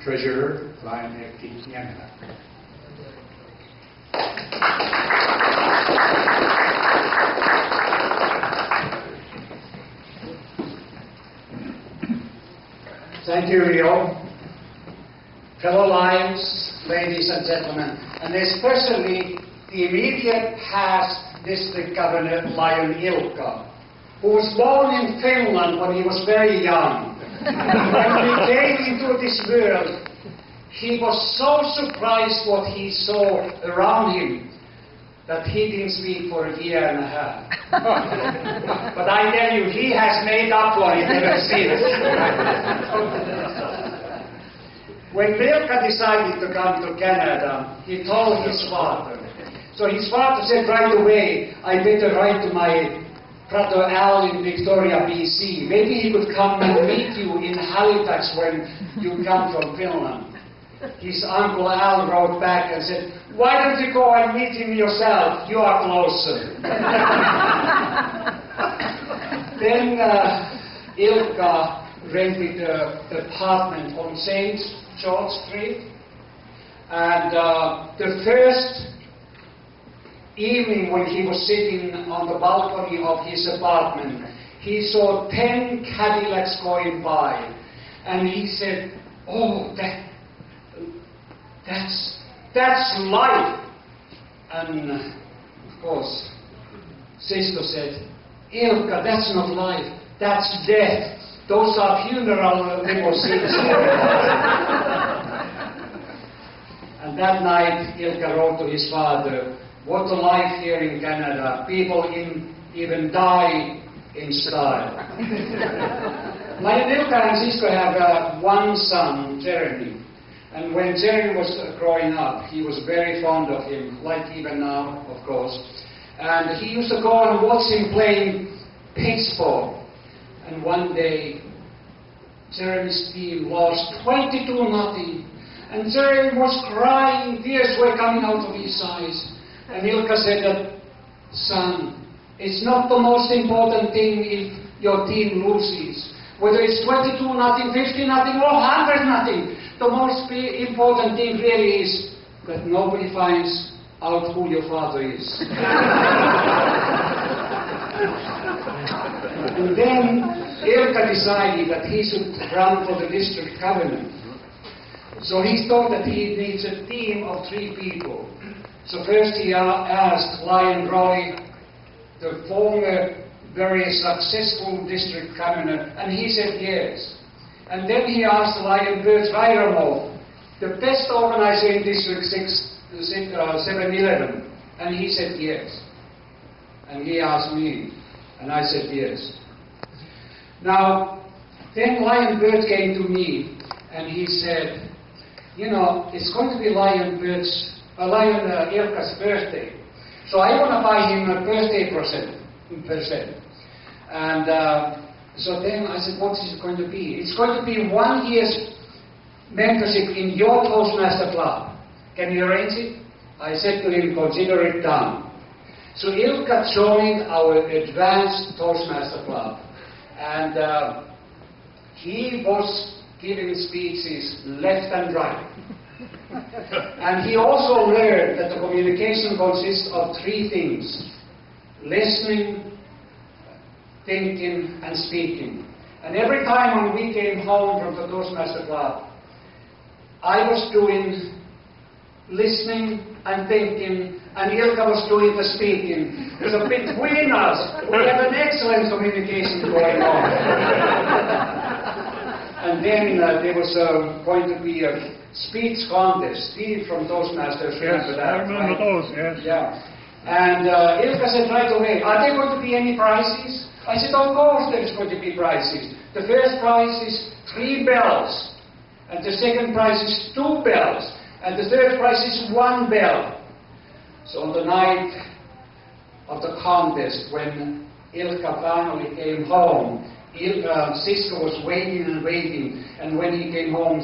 treasurer, Lion Ilkka. Thank you, Rio. Fellow Lions, ladies and gentlemen, and especially the immediate past district governor, Lion Ilkka, who was born in Finland when he was very young. When he came into this world, he was so surprised what he saw around him that he didn't speak for a year and a half. But I tell you, he has made up for it ever since. When Ilkka decided to come to Canada, he told his father. So his father said right away, I better write to my brother Al in Victoria, BC. Maybe he could come and meet you in Halifax when you come from Finland. His uncle Al wrote back and said, why don't you go and meet him yourself? You are closer. Then Ilkka rented an apartment on St. George Street. And the first evening when he was sitting on the balcony of his apartment, he saw 10 Cadillacs going by. And he said, oh, that's life. And of course, sister said, Ilkka, that's not life, that's death. Those are funeral limousines. And that night, Ilkka wrote to his father, what a life here in Canada. People even die in style. Lion Ilkka and Cisco have one son, Jeremy. And when Jeremy was growing up, he was very fond of him, like even now, of course. And he used to go and watch him playing baseball. And one day, Jeremy's team lost 22-0. And Jeremy was crying, tears were coming out of his eyes. And Ilkka said that, son, it's not the most important thing if your team loses. Whether it's 22-0, 50-0, or 100-0. The most important thing really is that nobody finds out who your father is. And then Ilkka decided that he should run for the district governor. So he thought that he needs a team of 3 people. So first he asked Lion Roy, the former very successful district governor, and he said yes. And then he asked Lion Bert Rairamov, the best organizer in District 711, and he said yes. And he asked me, and I said yes. Now, then Lion Bert came to me, and he said, you know, it's going to be Lion Ilkka's birthday, so I want to buy him a birthday present. And so then I said, what is it going to be? It's going to be 1 year's membership in your Toastmaster Club. Can you arrange it? I said to him, consider it done. So Ilkka joined our advanced Toastmaster Club. And he was giving speeches left and right. And he also learned that the communication consists of 3 things: listening, thinking, and speaking. And every time when we came home from the Toastmaster Club, I was doing listening and thinking, and Ilkka was doing the speaking. So between us, we have an excellent communication going on. And then there was going to be a speech contest. Steve from Toastmasters, remember that? I remember those, yes. Yeah. And Ilkka said right away, are there going to be any prizes? I said, of course there's going to be prizes. The first prize is 3 bells. And the second prize is 2 bells. And the third prize is 1 bell. So on the night of the contest, when Ilkka finally came home, Cisco was waiting and waiting. And when he came home,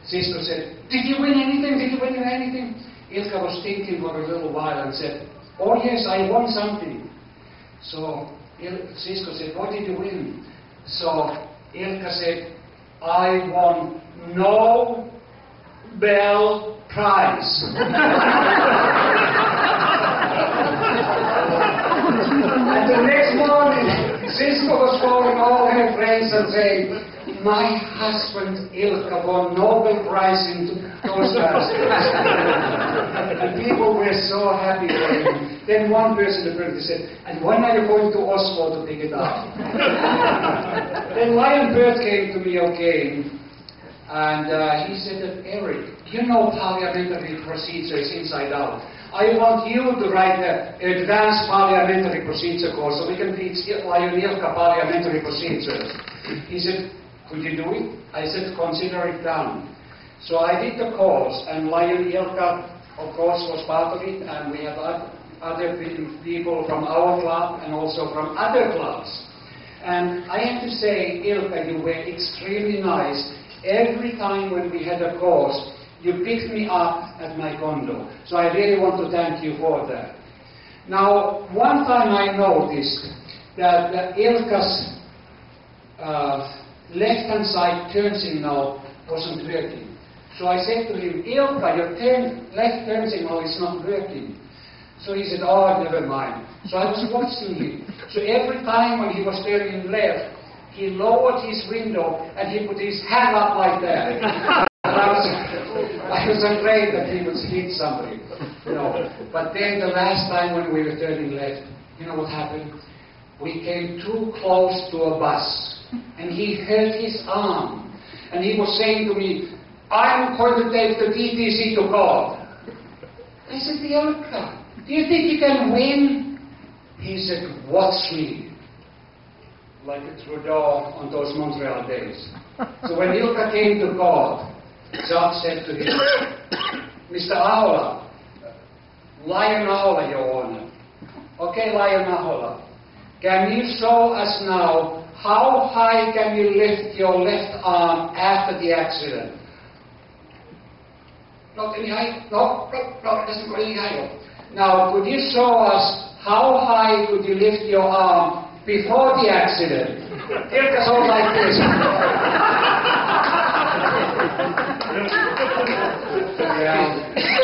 Cisco said, did you win anything? Did you win anything? Ilkka was thinking for a little while and said, oh yes, I won something. So Cisco said, what did you win? So Ilkka said, I won no Bell Prize. And the next morning, Sisko was calling all her friends and saying, my husband Ilkka won Nobel Prize in Toastmasters. And people were so happy for him. Then one person apparently said, and when are you going to Oslo to pick it up? Then Lion Bert came to me again, and he said that, Eric, you know parliamentary procedures inside out. I want you to write the advanced parliamentary procedure course so we can teach Lion Ilkka parliamentary procedures. He said, could you do it? I said, consider it done. So I did the course, and Lion Ilkka, of course, was part of it, and we have other people from our club and also from other clubs. And I have to say, Ilkka, you were extremely nice. Every time when we had a course, you picked me up at my condo. So I really want to thank you for that. Now, one time I noticed that Ilkka's left-hand side turn signal wasn't working. So I said to him, Ilkka, your left turn signal is not working. So he said, oh, never mind. So I was watching him. So every time when he was turning left, he lowered his window and he put his hand up like that. I was afraid that he would hit somebody. But then the last time when we were turning left, you know what happened? We came too close to a bus and he hurt his arm. And he was saying to me, I'm going to take the TTC to court. I said, Ilkka, do you think you can win? He said, watch me. Like a Trudeau on those Montreal days. So when Ilkka came to court, judge said to him, Mr. Ahola, Lion Ahola, Your Honor. Okay, Lion Ahola, can you show us now how high can you lift your left arm after the accident? Not any high? No, it doesn't go any higher. Now, could you show us how high could you lift your arm before the accident? Ilkka goes like this.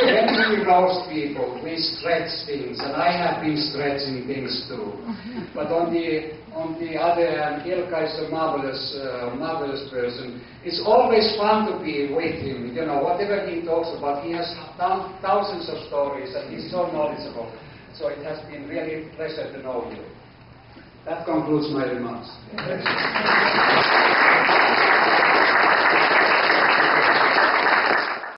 When we roast people, we stretch things, and I have been stretching things too. But on the other hand, Ilkka is a marvelous person. It's always fun to be with him. Whatever he talks about, he has thousands of stories, and he's so knowledgeable. So it has been really a pleasure to know you. That concludes my remarks.